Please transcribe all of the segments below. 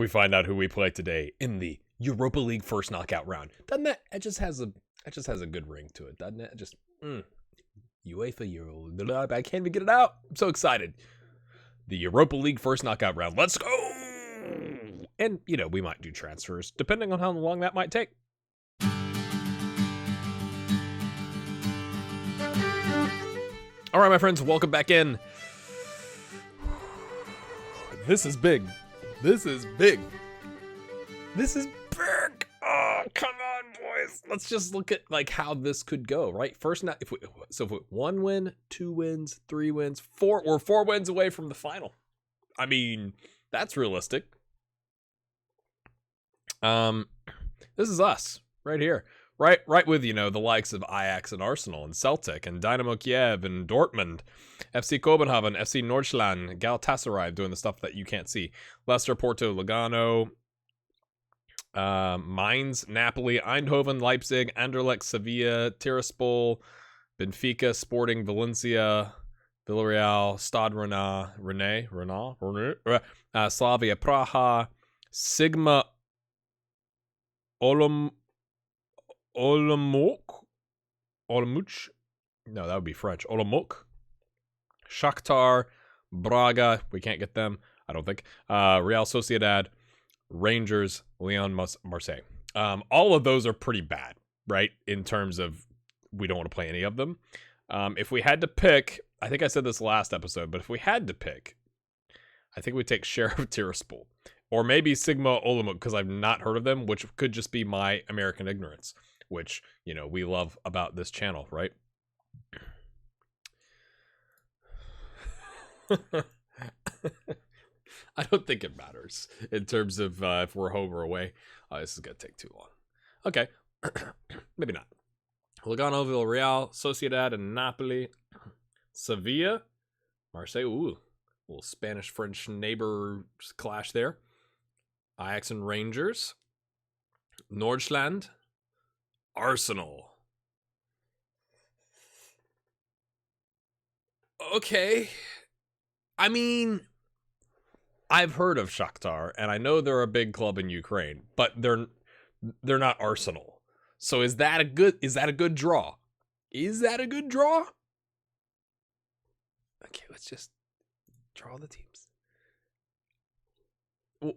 we find out who we play today in the Europa League first knockout round. Doesn't that? It just has a good ring to it, doesn't it? Just UEFA Euro. I can't even get it out. I'm so excited. The Europa League first knockout round. Let's go! And we might do transfers depending on how long that might take. All right, my friends, welcome back in. This is big. This is big. This is big. Oh, come on, boys. Let's just look at how this could go, right? First, if we 1 win, 2 wins, 3 wins, 4 wins away from the final. I mean, that's realistic. This is us right here. Right with, the likes of Ajax and Arsenal and Celtic and Dynamo Kiev and Dortmund, FC Copenhagen, FC Nordsjælland, Galatasaray doing the stuff that you can't see. Leicester, Porto, Lugano, Mainz, Napoli, Eindhoven, Leipzig, Anderlecht, Sevilla, Tiraspol, Benfica, Sporting, Valencia, Villarreal, Stade Rennais, Slavia Praha, Sigma Olomouc? No, that would be French. Olomouc. Shakhtar, Braga. We can't get them, I don't think. Real Sociedad, Rangers, Lyon, Marseille. All of those are pretty bad, right? In terms of we don't want to play any of them. If we had to pick, I think I said this last episode, but if we had to pick, I think we'd take Sheriff Tiraspol. Or maybe Sigma Olomouc, because I've not heard of them, which could just be my American ignorance, which, we love about this channel, right? I don't think it matters in terms of if we're home or away. This is going to take too long. Okay. Maybe not. Lugano, Villarreal, Sociedad, and Napoli. Sevilla. Marseille. Ooh. Little Spanish-French neighbor clash there. Ajax and Rangers. Nordsjælland. Arsenal. Okay. I mean, I've heard of Shakhtar, and I know they're a big club in Ukraine, but they're not Arsenal. So is that a good draw? Is that a good draw? Okay, let's just draw the teams. Well,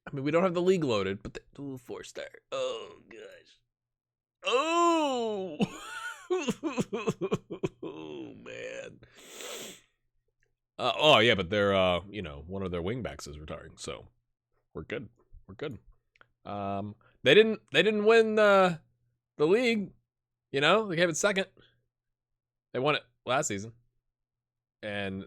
I mean, we don't have the league loaded, but the 4-star. Oh, gosh. Oh! Oh, man. Oh, yeah, but they're, one of their wingbacks is retiring, so we're good. We're good. They didn't win the league, they came in second. They won it last season. And,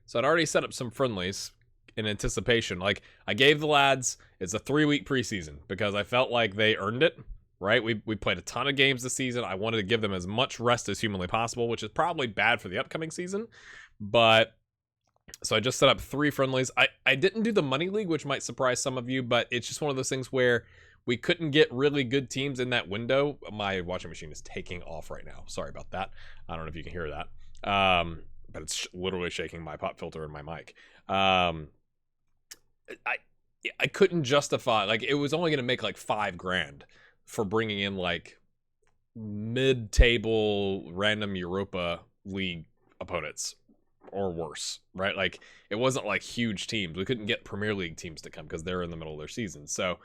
So I'd already set up some friendlies in anticipation. I gave the lads, it's a 3-week preseason because I felt like they earned it, right? We played a ton of games this season. I wanted to give them as much rest as humanly possible, which is probably bad for the upcoming season. But, so I just set up 3 friendlies. I didn't do the money league, which might surprise some of you, but it's just one of those things where we couldn't get really good teams in that window. My washing machine is taking off right now. Sorry about that. I don't know if you can hear that. But it's literally shaking my pop filter and my mic. I couldn't justify, it was only going to make $5,000 for bringing in mid-table random Europa League opponents or worse, right? It wasn't huge teams. We couldn't get Premier League teams to come because they're in the middle of their season. So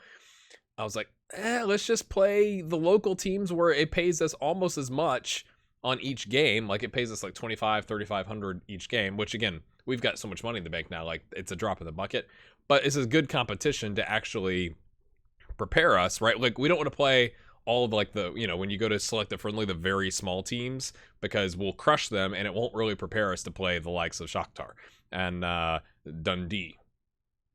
I was like, let's just play the local teams where it pays us almost as much on each game. It pays us $2,500-$3,500 each game, which again, we've got so much money in the bank now, it's a drop in the bucket, but it's a good competition to actually prepare us, right? We don't want to play all of when you go to select a friendly, the very small teams, because we'll crush them and it won't really prepare us to play the likes of Shakhtar and Dundee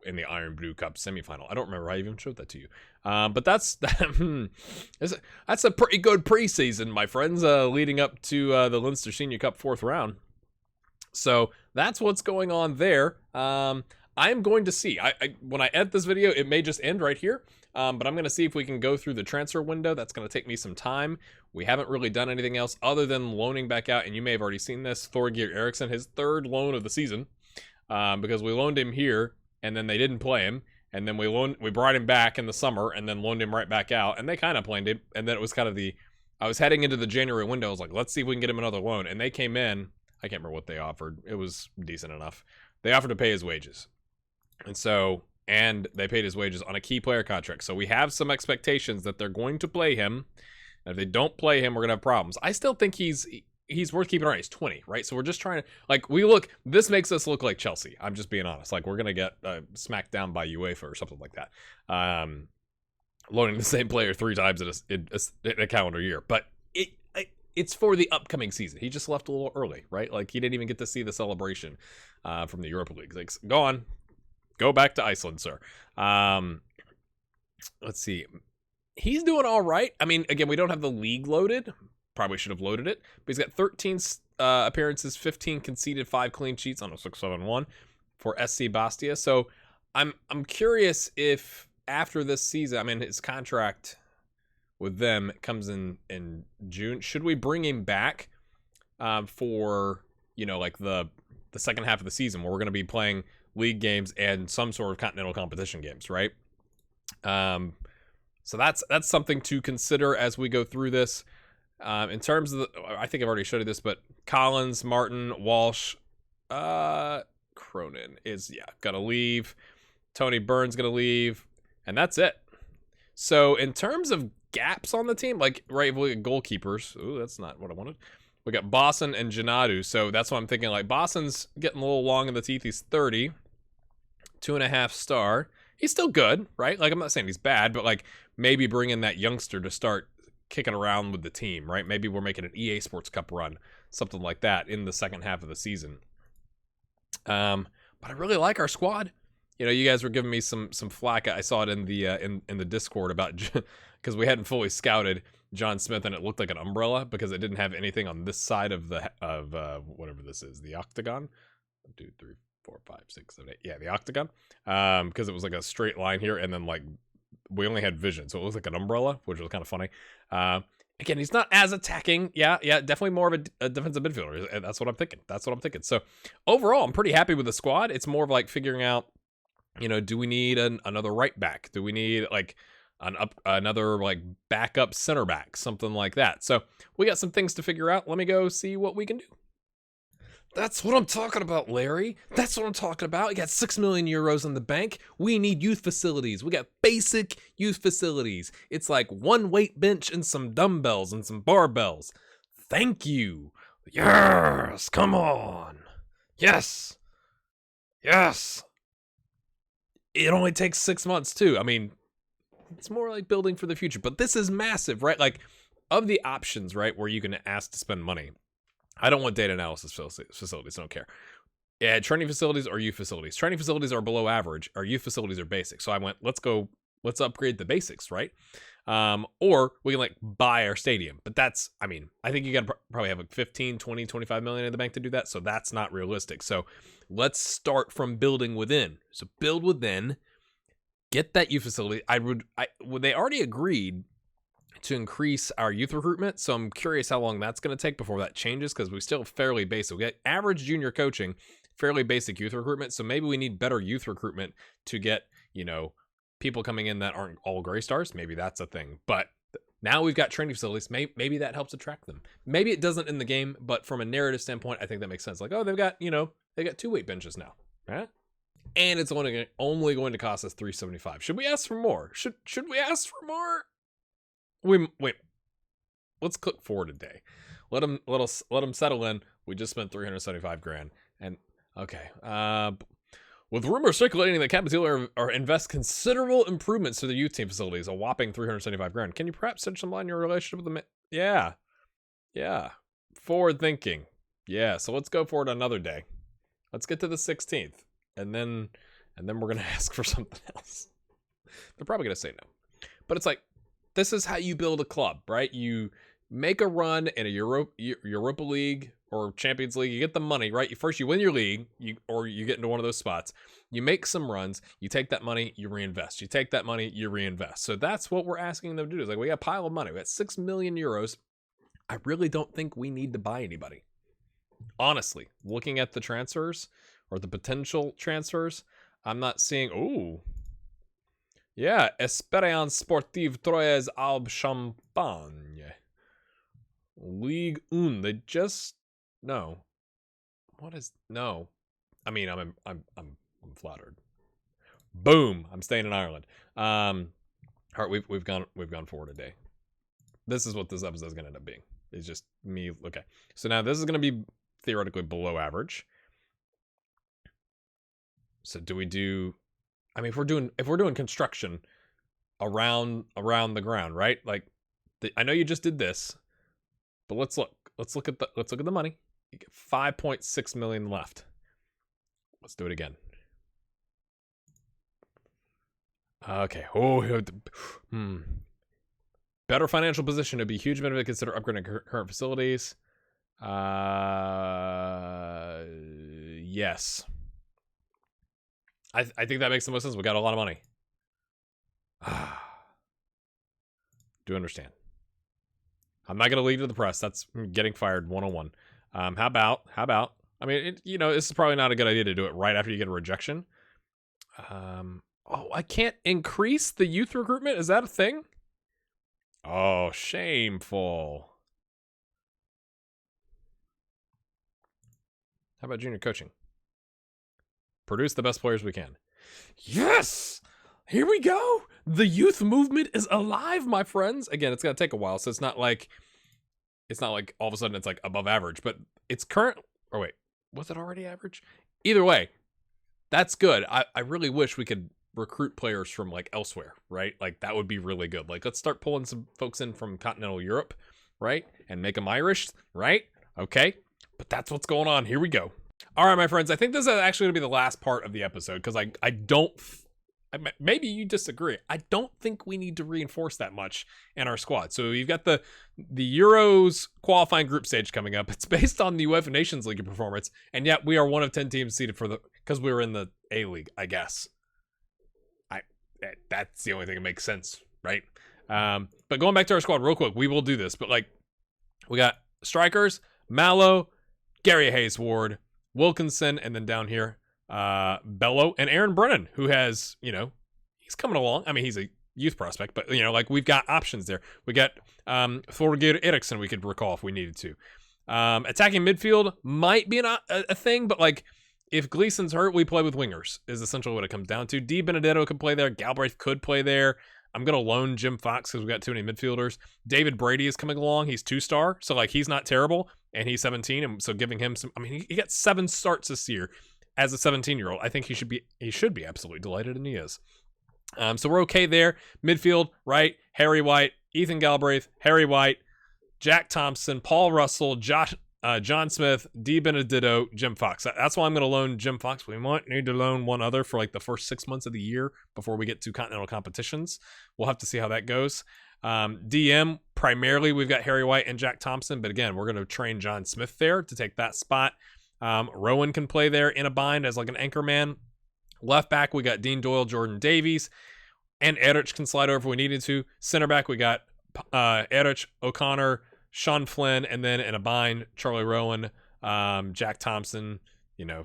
in the Iron Blue Cup semifinal. I don't remember. I even showed that to you. But that's a pretty good preseason, my friends, leading up to the Leinster Senior Cup 4th round. So that's what's going on there. I am going to see. When I edit this video, it may just end right here. But I'm going to see if we can go through the transfer window. That's going to take me some time. We haven't really done anything else other than loaning back out. And you may have already seen this. Thorgeir Eriksson, his third loan of the season. Because we loaned him here, and then they didn't play him. And then we brought him back in the summer, and then loaned him right back out. And they kind of played him. And then it was kind of I was heading into the January window. I was like, let's see if we can get him another loan. And they came in. I can't remember what they offered. It was decent enough. They offered to pay his wages. And they paid his wages on a key player contract. So we have some expectations that they're going to play him. And if they don't play him, we're going to have problems. I still think he's worth keeping around. He's 20, right? So we're just trying to, like, this makes us look like Chelsea. I'm just being honest. Like, we're going to get smacked down by UEFA or something like that. Loaning the same player 3 times in a calendar year. But it's for the upcoming season. He just left a little early, right? Like, he didn't even get to see the celebration from the Europa League. Like, go on. Go back to Iceland, sir. Let's see. He's doing all right. I mean, again, we don't have the league loaded. Probably should have loaded it. But he's got 13 appearances, 15 conceded, 5 clean sheets on a 6-7-1 for SC Bastia. So I'm curious if after this season, I mean, his contract with them comes in June. Should we bring him back for, like the second half of the season where we're going to be playing league games and some sort of continental competition games, right? So that's something to consider as we go through this. In terms of I think I've already showed you this, but Collins, Martin, Walsh, Cronin is gonna leave. Tony Burns gonna leave, and that's it. So in terms of gaps on the team, like right, if we look at goalkeepers. Ooh, that's not what I wanted. We got Bosson and Janadu, so that's what I'm thinking. Like, Bosson's getting a little long in the teeth. He's 30, 2.5 star. He's still good, right? Like, I'm not saying he's bad, but like maybe bring in that youngster to start kicking around with the team, right? Maybe we're making an EA Sports Cup run, something like that in the second half of the season. But I really like our squad. You guys were giving me some flack. I saw it in the in the Discord about because we hadn't fully scouted John Smith, and it looked like an umbrella because it didn't have anything on this side of whatever this is, the octagon. 1, 2, 3, 4, 5, 6, 7, 8. Yeah, the octagon. Because it was like a straight line here, and then like we only had vision, so it looked like an umbrella, which was kind of funny. Again, he's not as attacking. Yeah, definitely more of a defensive midfielder. That's what I'm thinking. So overall, I'm pretty happy with the squad. It's more of like figuring out, do we need another right back? Do we need like another like backup center back, something like that? So we got some things to figure out. Let me go see what we can do. That's what I'm talking about, Larry. That's what I'm talking about. We got 6 million euros in the bank. We need youth facilities. We got basic youth facilities. It's like one weight bench and some dumbbells and some barbells. Thank you. Yes, come on. Yes. It only takes 6 months too. I mean, it's more like building for the future, but this is massive, right? Like, of the options, right, where you can ask to spend money, I don't want data analysis facilities. I don't care. Yeah, training facilities or youth facilities. Training facilities are below average. Our youth facilities are basic. So I went, let's upgrade the basics, right? Or we can like buy our stadium. But that's, I mean, I think you got to probably have like 15, 20, 25 million in the bank to do that. So that's not realistic. So let's start from building within. So build within, get that youth facility. They already agreed to increase our youth recruitment, so I'm curious how long that's going to take before that changes, because we still fairly basic. We get average junior coaching, fairly basic youth recruitment, so maybe we need better youth recruitment to get, people coming in that aren't all gray stars. Maybe that's a thing, but now we've got training facilities. Maybe that helps attract them. Maybe it doesn't in the game, but from a narrative standpoint, I think that makes sense. Like, oh, they've got 2 weight benches now, right? And it's only going to cost us $375. Should we ask for more? Should we ask for more? Wait. Let's click forward a day. Let them settle in. We just spent $375,000, and okay. With rumors circulating that Cabinteely are invest considerable improvements to the youth team facilities, a whopping $375,000. Can you perhaps shed some light on your relationship with them? Yeah. Forward thinking. Yeah. So let's go forward another day. Let's get to the 16th, and then we're gonna ask for something else. They're probably gonna say no, but it's like, this is how you build a club, right? You make a run in a Europa League or Champions League. You get the money, right? First, you win your league, or you get into one of those spots. You make some runs, you take that money, you reinvest. You take that money, you reinvest. So that's what we're asking them to do. It's like, we got a pile of money. We got 6 million euros. I really don't think we need to buy anybody. Honestly, looking at the transfers or the potential transfers, I'm not seeing, ooh. Yeah, Experience Sportive Troyes Alb Champagne. Ligue 1. They just, no. What is, no. I mean, I'm flattered. Boom! I'm staying in Ireland. All right, we've gone forward a day. This is what this episode is going to end up being. It's just me. Okay, so now this is going to be theoretically below average. So do we do? I mean, if we're doing construction around the ground, right? Like, I know you just did this, but let's look at the money. You get 5.6 million left. Let's do it again. Okay. Better financial position to be huge benefit to consider upgrading current facilities. Yes. I think that makes the most sense. We got a lot of money. Do understand. I'm not going to lead to the press. That's getting fired 101. How about? I mean, this is probably not a good idea to do it right after you get a rejection. I can't increase the youth recruitment. Is that a thing? Oh, shameful. How about junior coaching? Produce the best players we can. Yes! Here we go! The youth movement is alive, my friends. Again, it's going to take a while, so it's not like all of a sudden it's like above average, but it's current. Or wait, was it already average? Either way, that's good. I really wish we could recruit players from like elsewhere, right? Like, that would be really good. Like, let's start pulling some folks in from continental Europe, right? And make them Irish, right? Okay. But that's what's going on. Here we go. All right, my friends. I think this is actually going to be the last part of the episode because I don't. Maybe you disagree. I don't think we need to reinforce that much in our squad. So you've got the Euros qualifying group stage coming up. It's based on the UEFA Nations League performance, and yet we are one of 10 teams seeded because we were in the A League, I guess. That's the only thing that makes sense, right? But going back to our squad real quick, we will do this. But like, we got strikers, Mallow, Gary Hayes-Ward, Wilkinson, and then down here, Bello and Aaron Brennan, who has, he's coming along. I mean, he's a youth prospect, but like, we've got options there. We got Thorgeir Eriksson we could recall if we needed to. Attacking midfield might be a thing, but like, if Gleason's hurt, we play with wingers, is essentially what it comes down to. Di Benedetto could play there. Galbraith could play there. I'm going to loan Jim Fox because we've got too many midfielders. David Brady is coming along. He's 2-star, so like, he's not terrible, and he's 17, and so giving him some, I mean, he got 7 starts this year as a 17-year-old. I think he should be absolutely delighted, and he is. So we're okay there. Midfield, right? Harry White, Ethan Galbraith, Harry White, Jack Thompson, Paul Russell, John Smith, Di Benedetto, Jim Fox. That's why I'm going to loan Jim Fox. We might need to loan one other for like the first 6 months of the year before we get to continental competitions. We'll have to see how that goes. DM, primarily we've got Harry White and Jack Thompson, but again, we're going to train John Smith there to take that spot. Rowan can play there in a bind as like an anchor man. Left back, we got Dean Doyle, Jordan Davies, and Erich can slide over if we needed to. Center back, we got Erich, O'Connor, Sean Flynn, and then in a bind, Charlie Rowan, Jack Thompson,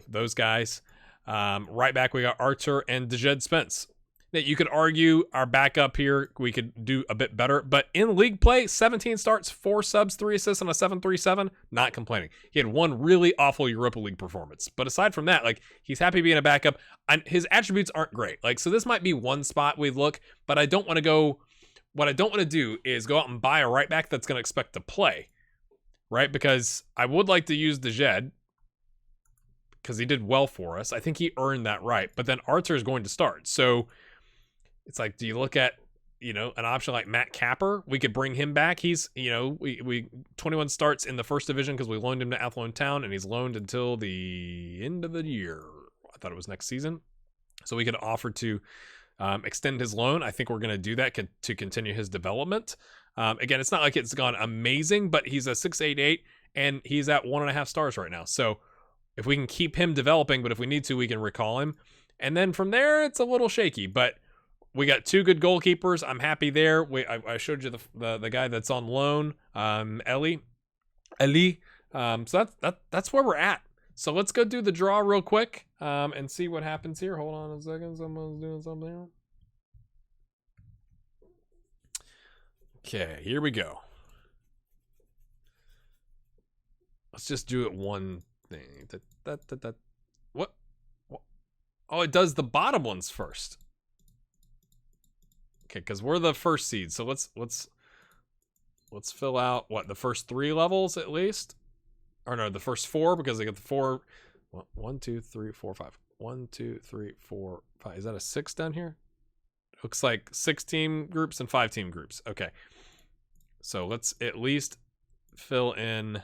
those guys. Right back, we got Arthur and Dejed Spence. Now, you could argue our backup here, we could do a bit better, but in league play, 17 starts, 4 subs, 3 assists, and a 7.37, not complaining. He had one really awful Europa League performance, but aside from that, like, he's happy being a backup. His attributes aren't great. Like, so this might be one spot we look, but I don't want to go. What I don't want to do is go out and buy a right back that's going to expect to play, right? Because I would like to use Dejed because he did well for us. I think he earned that right, but then Arthur is going to start. So it's like, do you look at, an option like Matt Capper? We could bring him back. He's, we 21 starts in the first division because we loaned him to Athlone Town, and he's loaned until the end of the year. I thought it was next season. So we could offer to extend his loan. I think we're going to do that to continue his development. Again, it's not like it's gone amazing, but he's a 6.88 and he's at 1.5 stars right now. So if we can keep him developing, but if we need to, we can recall him. And then from there, it's a little shaky, but we got 2 good goalkeepers. I'm happy there. I showed you the guy that's on loan, Ellie. So that's where we're at. So let's go do the draw real quick, and see what happens here. Hold on a second. Someone's doing something. Okay, here we go. Let's just do it one thing. What? Oh, it does the bottom ones first. Okay, because we're the first seed. So let's fill out what, the first 3 levels at least, or no, the first 4, because they get the 4. 1, 2, 3, 4, 5. 1, 2, 3, 4, 5. Is that a 6 down here? Looks like 6 team groups and 5 team groups. Okay, so let's at least fill in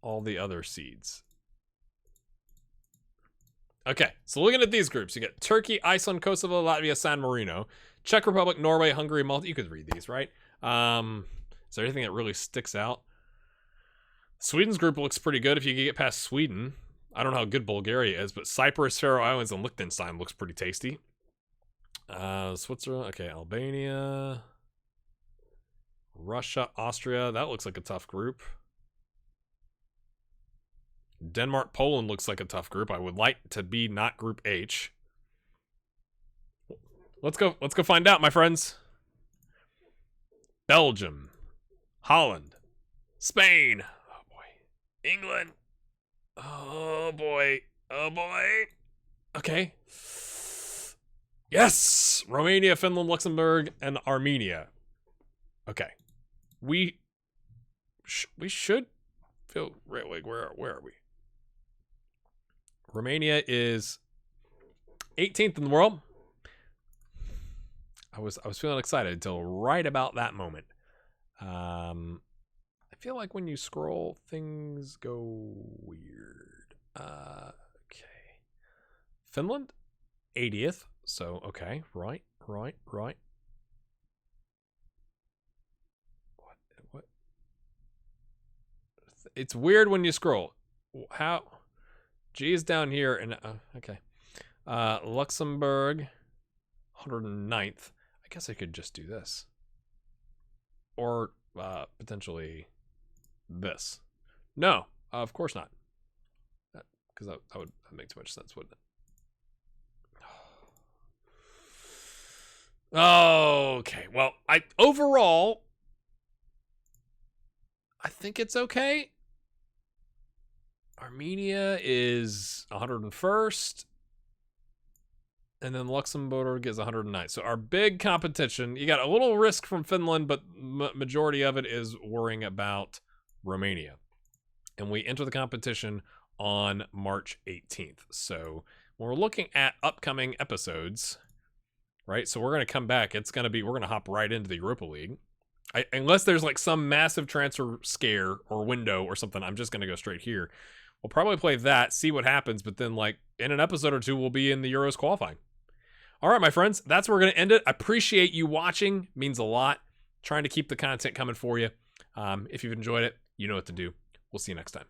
all the other seeds. Okay, so looking at these groups, you get Turkey, Iceland, Kosovo, Latvia, San Marino, Czech Republic, Norway, Hungary, Malta. You could read these, right? Is there anything that really sticks out? Sweden's group looks pretty good if you can get past Sweden. I don't know how good Bulgaria is, but Cyprus, Faroe Islands, and Liechtenstein looks pretty tasty. Switzerland, okay, Albania, Russia, Austria. That looks like a tough group. Denmark, Poland looks like a tough group. I would like to be not Group H. Let's go find out, my friends. Belgium, Holland, Spain. Oh boy. England. Oh boy. Oh boy. Okay. Yes! Romania, Finland, Luxembourg, and Armenia. Okay. We should feel right. Like, where are we? Romania is 18th in the world. I was feeling excited until right about that moment. I feel like when you scroll, things go weird. Okay. Finland, 80th. So, okay. Right. What? It's weird when you scroll. How? G is down here, and okay. Luxembourg, 109th. I guess I could just do this, or potentially this. No, of course not, because that would make too much sense, wouldn't it? Okay. Well, overall, I think it's okay. Armenia is 101st. And then Luxembourg is 109th. So our big competition, you got a little risk from Finland, but majority of it is worrying about Romania. And we enter the competition on March 18th. So when we're looking at upcoming episodes, right? So we're going to come back. We're going to hop right into the Europa League. Unless there's like some massive transfer scare or window or something, I'm just going to go straight here. We'll probably play that, see what happens, but then like in an episode or 2, we'll be in the Euros qualifying. All right, my friends, that's where we're going to end it. I appreciate you watching. It means a lot. Trying to keep the content coming for you. If you've enjoyed it, you know what to do. We'll see you next time.